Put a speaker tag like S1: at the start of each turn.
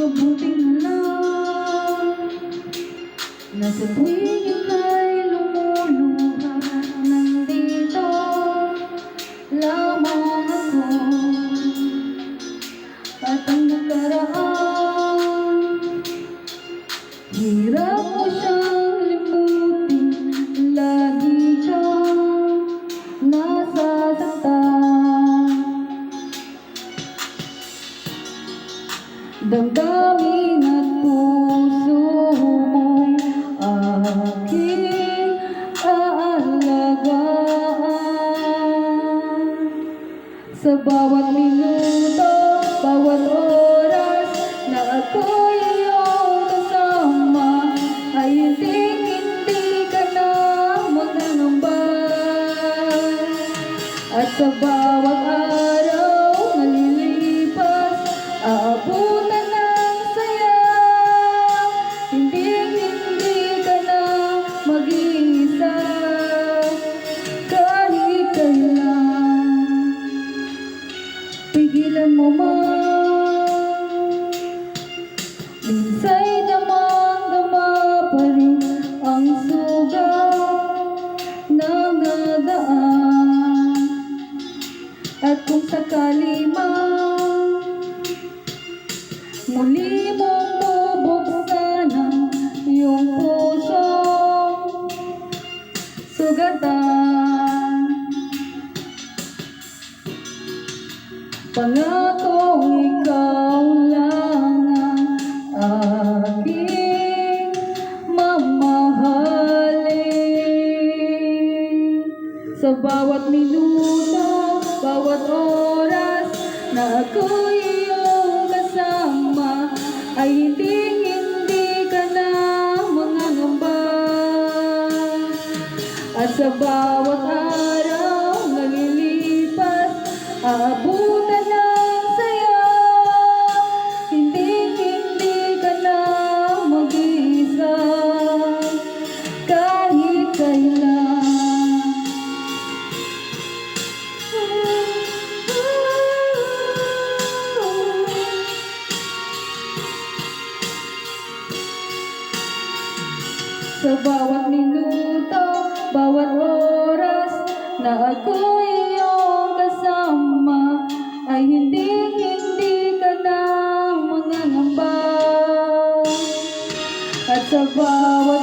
S1: mabuti na lang na sa tuwing ika'y lumuluha, nandito lamang ako. At ang nakaraan, hirap mo siyang limutin, lagi kang nasasaktan. Damdamin at puso mo'y aking aalagaan. Sa bawat minuto, bawat oras na ako'y iyong kasama, ay hindi ka na magangamba. At sa bawat araw na lilipas, aabutan ng saya, hindi ka na mag-iisa. Kahit kailan, pigilan mo man, minsa'y damang-dama pa rin ang sugat ng nadaan. At kung sakali man muli mong bubuksan ang iyong pusong sugatan, pangakong ikaw lang ang aking mamahalin. Sa bawat minuto, bawat oras na ako'y iyong kasama, ay hindi ka na mangangamba. At sa bawat araw na lilipas, aabutan ng saya, hindi ka na mag-iisa. Kahit kailan, sa bawat minuto, bawat oras na ako'y iyong kasama, ay hindi ka na mangangamba. At sa bawat